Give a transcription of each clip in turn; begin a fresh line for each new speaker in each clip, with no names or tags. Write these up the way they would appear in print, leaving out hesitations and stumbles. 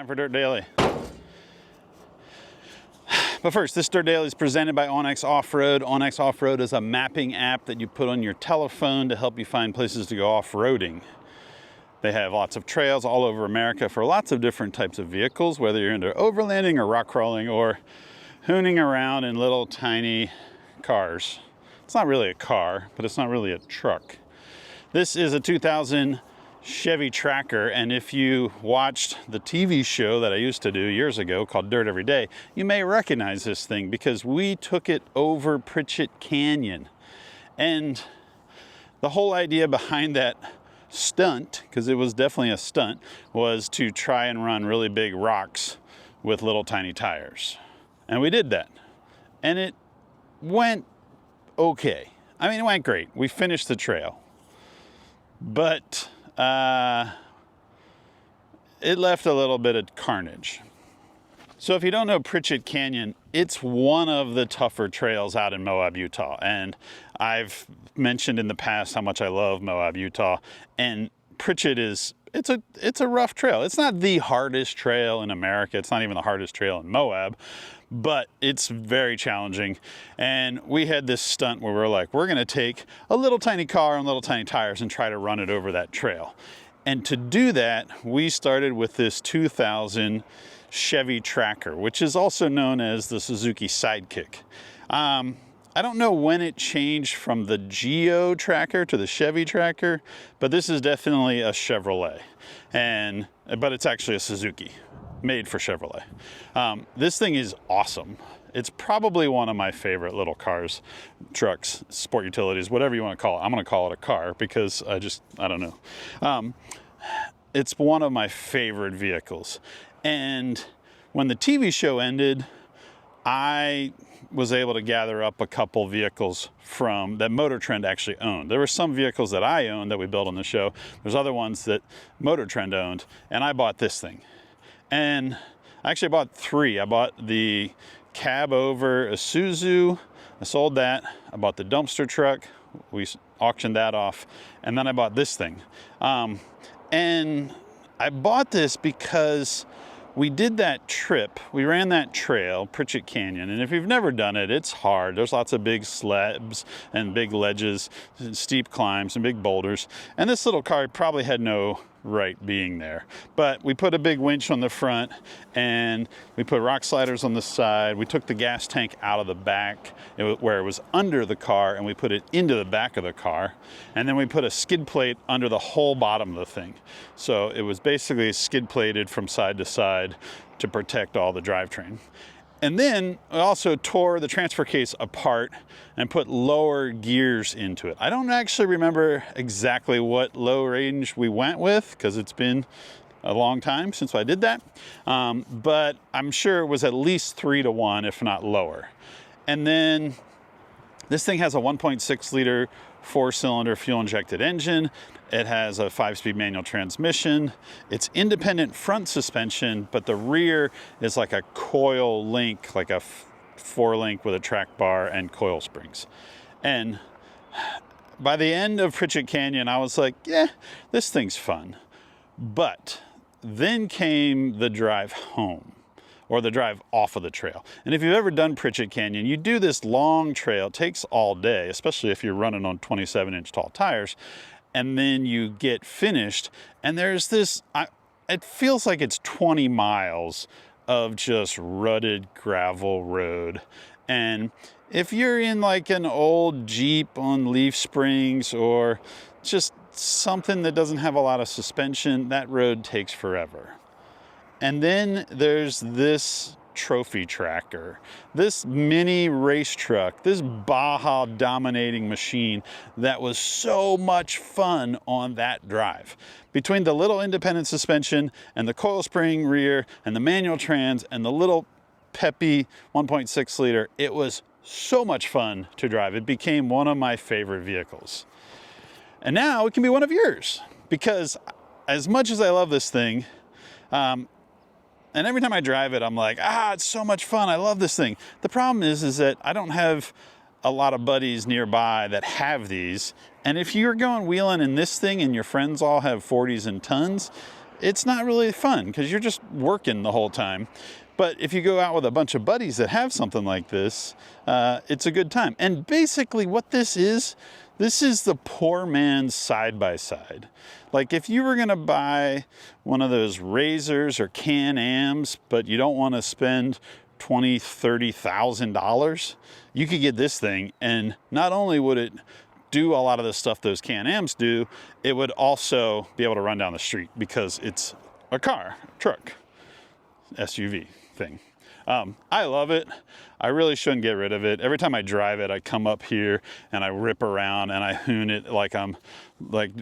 Time for Dirt Daily. But first, this Dirt Daily is presented by Onyx Off-Road. Onyx Off-Road is a mapping app that you put on your telephone to help you find places to go off-roading. They have lots of trails all over America for lots of different types of vehicles, whether you're into overlanding or rock crawling or hooning around in little tiny cars. It's not really a car, but it's not really a truck. This is a 2000 Chevy Tracker, and if you watched the TV show that I used to do years ago called Dirt Every Day, you may recognize this thing because we took it over Pritchett Canyon. And the whole idea behind that stunt, because it was definitely a stunt, was to try and run really big rocks with little tiny tires. And we did that. And it went okay. I mean, it went great. We finished the trail. But it left a little bit of carnage. So if you don't know Pritchett Canyon, it's one of the tougher trails out in Moab, Utah. And I've mentioned in the past how much I love Moab, Utah. And Pritchett it's a rough trail. It's not the hardest trail in America. It's not even the hardest trail in Moab, but it's very challenging. And we had this stunt where we're like, we're gonna take a little tiny car and little tiny tires and try to run it over that trail. And to do that, we started with this 2000 Chevy Tracker, which is also known as the Suzuki Sidekick. I don't know when it changed from the Geo Tracker to the Chevy Tracker, but this is definitely a Chevrolet, but it's actually a Suzuki, made for Chevrolet. This thing is awesome. It's probably one of my favorite little cars, trucks, sport utilities, whatever you want to call it. I'm going to call it a car because I don't know. It's one of my favorite vehicles. And when the TV show ended, I was able to gather up a couple vehicles from that Motor Trend actually owned. There were some vehicles that I owned that we built on the show. There's other ones that Motor Trend owned, and I bought this thing. And I actually bought three. I bought the cab over Isuzu. I sold that. I bought the dumpster truck. We auctioned that off. And then I bought this thing. And I bought this because we did that trip. We ran that trail, Pritchett Canyon. And if you've never done it, it's hard. There's lots of big slabs and big ledges, and steep climbs and big boulders. And this little car probably had no right being there. But we put a big winch on the front and we put rock sliders on the side. We took the gas tank out of the back where it was under the car and we put it into the back of the car. And then we put a skid plate under the whole bottom of the thing. So it was basically skid plated from side to side to protect all the drivetrain. And then I also tore the transfer case apart and put lower gears into it. I don't actually remember exactly what low range we went with because it's been a long time since I did that. But I'm sure it was at least 3-to-1, if not lower. And then this thing has a 1.6 liter 4-cylinder fuel injected engine. It has a 5-speed manual transmission. It's independent front suspension, but the rear is like a coil link, like a 4-link with a track bar and coil springs. And by the end of Pritchett Canyon, I was like, yeah, this thing's fun. But then came the drive home, or the drive off of the trail. And if you've ever done Pritchett Canyon, you do this long trail. It takes all day, especially if you're running on 27-inch tall tires. And then you get finished, and there's this, it feels like it's 20 miles of just rutted gravel road. And if you're in like an old Jeep on leaf springs or just something that doesn't have a lot of suspension, that road takes forever. And then there's this trophy tracker, this mini race truck, this Baja dominating machine that was so much fun on that drive. Between the little independent suspension and the coil spring rear and the manual trans and the little peppy 1.6 liter, it was so much fun to drive. It became one of my favorite vehicles. And now it can be one of yours, because as much as I love this thing, and every time I drive it, I'm like, it's so much fun. I love this thing. The problem is that I don't have a lot of buddies nearby that have these. And if you're going wheeling in this thing and your friends all have 40s and tons, it's not really fun because you're just working the whole time. But if you go out with a bunch of buddies that have something like this, it's a good time. And basically what this is the poor man's side-by-side. Like if you were gonna buy one of those Razors or Can-Ams, but you don't wanna spend $20,000, $30,000, you could get this thing, and not only would it do a lot of the stuff those Can-Ams do, it would also be able to run down the street because it's a car, truck, SUV thing. I love it. I really shouldn't get rid of it. Every time I drive it, I come up here and I rip around and I hoon it like I'm like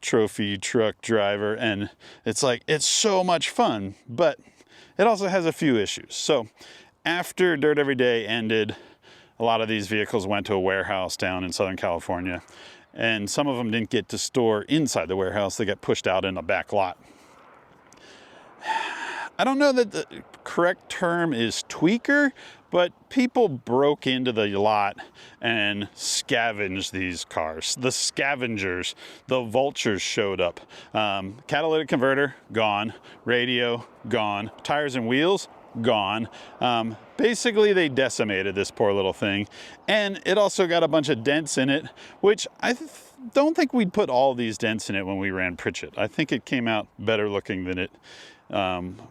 trophy truck driver, and it's like, it's so much fun, but it also has a few issues. So after Dirt Every Day ended, a lot of these vehicles went to a warehouse down in Southern California, and some of them didn't get to store inside the warehouse. They got pushed out in the back lot. I don't know that the correct term is tweaker, but people broke into the lot and scavenged these cars. The scavengers, the vultures showed up. Catalytic converter, gone. Radio, gone. Tires and wheels, gone. Basically, they decimated this poor little thing. And it also got a bunch of dents in it, which I don't think we'd put all these dents in it when we ran Pritchett. I think it came out better looking than it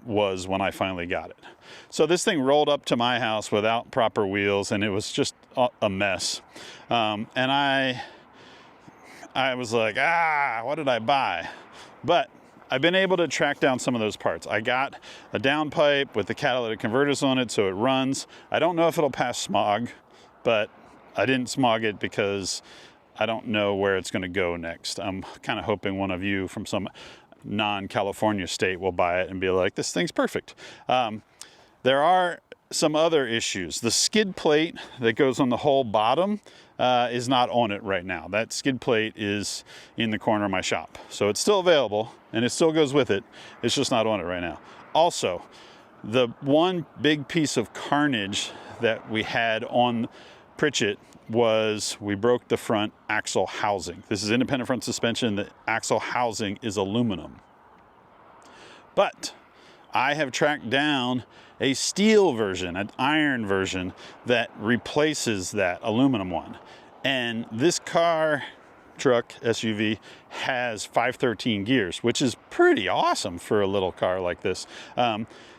was when I finally got it. So this thing rolled up to my house without proper wheels, and it was just a mess. And I was like, what did I buy? But I've been able to track down some of those parts. I got a downpipe with the catalytic converters on it, so it runs. I don't know if it'll pass smog, but I didn't smog it because I don't know where it's going to go next. I'm kind of hoping one of you from some non-California state will buy it and be like, this thing's perfect. There are some other issues. The skid plate that goes on the whole bottom is not on it right now. That skid plate is in the corner of my shop. So it's still available and it still goes with it. It's just not on it right now. Also, the one big piece of carnage that we had on Pritchett was we broke the front axle housing. This is independent front suspension. The axle housing is aluminum. But I have tracked down a steel version, an iron version that replaces that aluminum one. And this car, truck, SUV has 513 gears, which is pretty awesome for a little car like this.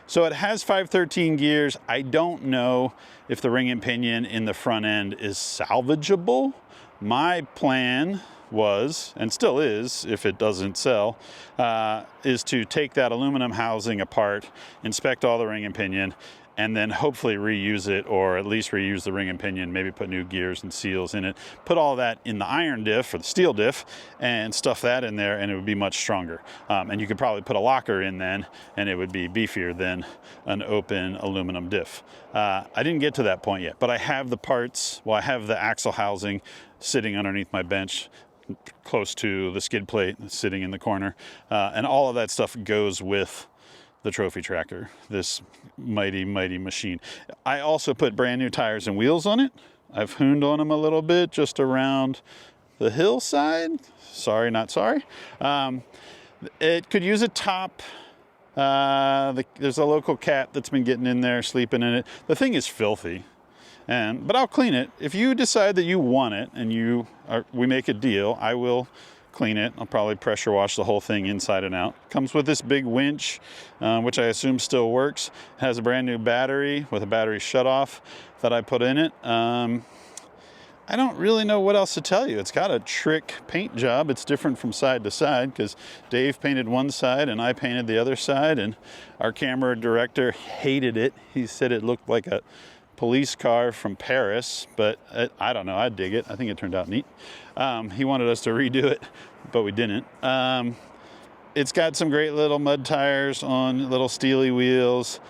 So it has 513 gears. I don't know if the ring and pinion in the front end is salvageable. My plan was, and still is if it doesn't sell, is to take that aluminum housing apart, inspect all the ring and pinion, and then hopefully reuse it, or at least reuse the ring and pinion, maybe put new gears and seals in it, put all that in the iron diff or the steel diff and stuff that in there, and it would be much stronger. And you could probably put a locker in then and it would be beefier than an open aluminum diff. I didn't get to that point yet, but I have the parts. Well, I have the axle housing sitting underneath my bench close to the skid plate sitting in the corner, and all of that stuff goes with the trophy tracker, this mighty machine. I also put brand new tires and wheels on it. I've hooned on them a little bit just around the hillside. Sorry, not sorry. It could use a top. There's a local cat that's been getting in there, sleeping in it. The thing is filthy. But I'll clean it. If you decide that you want it and we make a deal, I will clean it. I'll probably pressure wash the whole thing inside and out. Comes with this big winch, which I assume still works. It has a brand new battery with a battery shutoff that I put in it. I don't really know what else to tell you. It's got a trick paint job. It's different from side to side because Dave painted one side and I painted the other side, and our camera director hated it. He said it looked like a police car from Paris, but I don't know. I dig it. I think it turned out neat. He wanted us to redo it, but we didn't. It's got some great little mud tires on little steely wheels.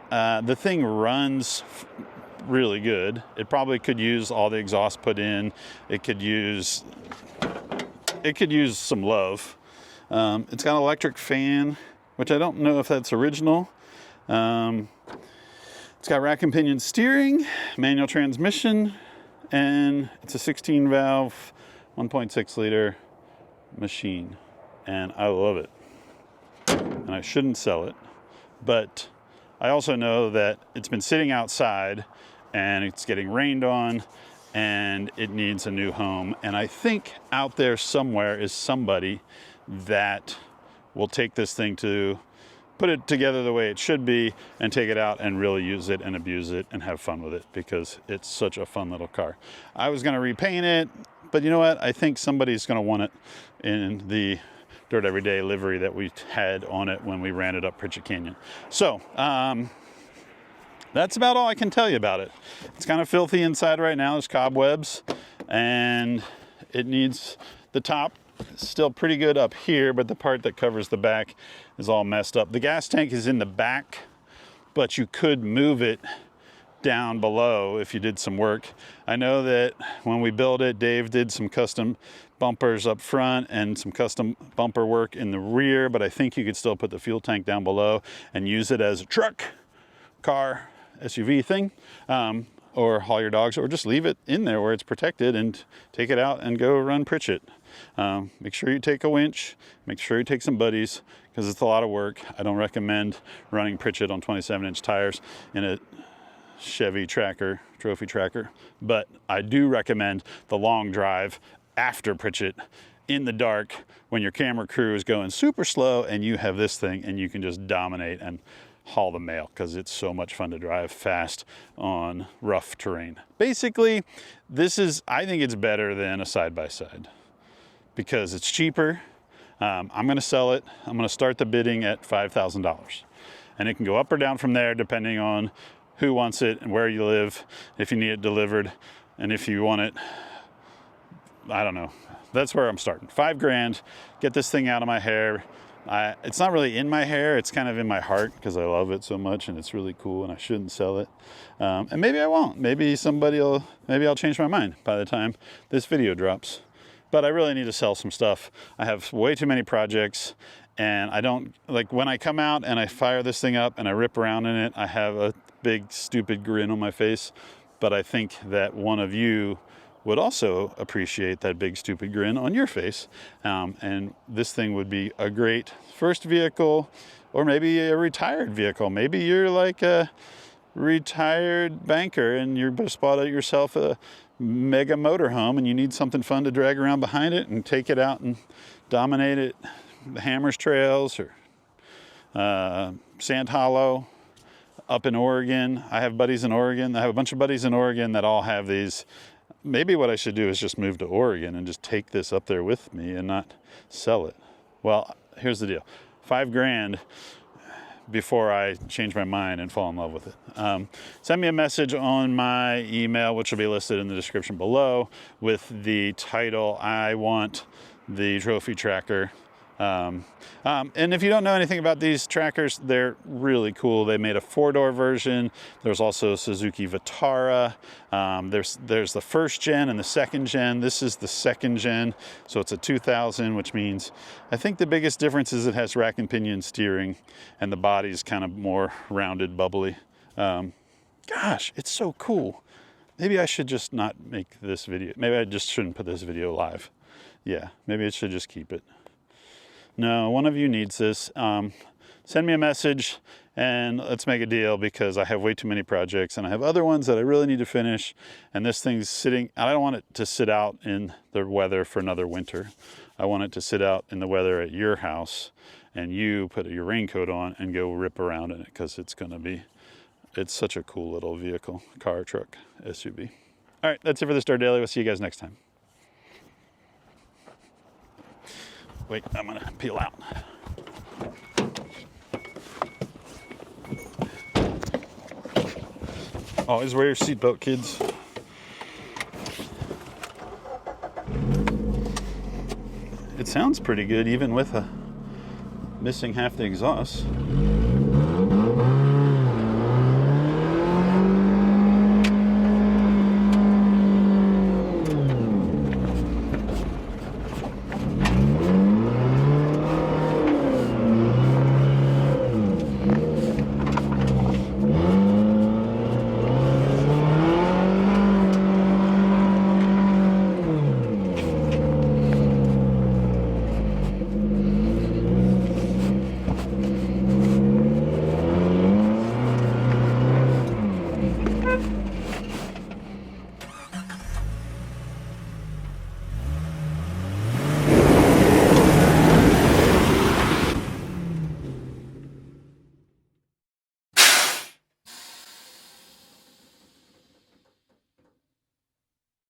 The thing runs really good. It probably could use all the exhaust put in. It could use some love. It's got an electric fan, which I don't know if that's original. It's got rack and pinion steering, manual transmission, and it's a 16 valve, 1.6 liter machine, and I love it. I shouldn't sell it. But I also know that it's been sitting outside and it's getting rained on and it needs a new home. And I think out there somewhere is somebody that will take this thing to put it together the way it should be and take it out and really use it and abuse it and have fun with it, because it's such a fun little car. I was going to repaint it, but you know what? I think somebody's going to want it in the Dirt Everyday livery that we had on it when we ran it up Pritchett Canyon. So that's about all I can tell you about it. It's kind of filthy inside right now. There's cobwebs, and it needs the top. Still pretty good up here, but the part that covers the back is all messed up. The gas tank is in the back, but you could move it down below if you did some work. I know that when we built it, Dave did some custom bumpers up front and some custom bumper work in the rear, but I think you could still put the fuel tank down below and use it as a truck, car, SUV thing, or haul your dogs, or just leave it in there where it's protected and take it out and go run Pritchett. Make sure you take a winch, make sure you take some buddies, because it's a lot of work. I don't recommend running Pritchett on 27-inch tires in a Chevy Tracker, trophy tracker, but I do recommend the long drive after Pritchett in the dark when your camera crew is going super slow and you have this thing and you can just dominate and haul the mail, because it's so much fun to drive fast on rough terrain. Basically, I think it's better than a side-by-side because it's cheaper. I'm going to sell it. I'm going to start the bidding at $5,000, and it can go up or down from there depending on who wants it and where you live, if you need it delivered, and if you want it, I don't know. That's where I'm starting. $5,000, get this thing out of my hair. It's not really in my hair, it's kind of in my heart because I love it so much and it's really cool and I shouldn't sell it. And maybe I won't. Maybe I'll change my mind by the time this video drops. But I really need to sell some stuff. I have way too many projects, and I don't, like, when I come out and I fire this thing up and I rip around in it, I have a big stupid grin on my face. But I think that one of you would also appreciate that big stupid grin on your face, and this thing would be a great first vehicle, or maybe a retired vehicle. Maybe you're like a retired banker and you're just bought yourself a mega motorhome and you need something fun to drag around behind it and take it out and dominate it, the Hammers trails or Sand Hollow up in Oregon. I have buddies in Oregon. I have a bunch of buddies in Oregon that all have these. Maybe what I should do is just move to Oregon and just take this up there with me and not sell it. Well, here's the deal. $5,000 before I change my mind and fall in love with it. Send me a message on my email, which will be listed in the description below, with the title, I want the trophy tracker. And if you don't know anything about these trackers, they're really cool. They made a 4-door version. There's also Suzuki Vitara. There's the first gen and the second gen. This is the second gen, so it's a 2000, which means I think the biggest difference is it has rack and pinion steering and the body's kind of more rounded, bubbly. Gosh, it's so cool. Maybe I should just not make this video. Maybe I just shouldn't put this video live. Yeah, maybe I should just keep it. No, one of you needs this. Send me a message and let's make a deal, because I have way too many projects and I have other ones that I really need to finish. And this thing's sitting, I don't want it to sit out in the weather for another winter. I want it to sit out in the weather at your house and you put your raincoat on and go rip around in it, because it's such a cool little vehicle, car, truck, SUV. All right, that's it for this Dirt Daily. We'll see you guys next time. Wait, I'm gonna peel out. Always wear your seatbelt, kids. It sounds pretty good even with missing half the exhaust.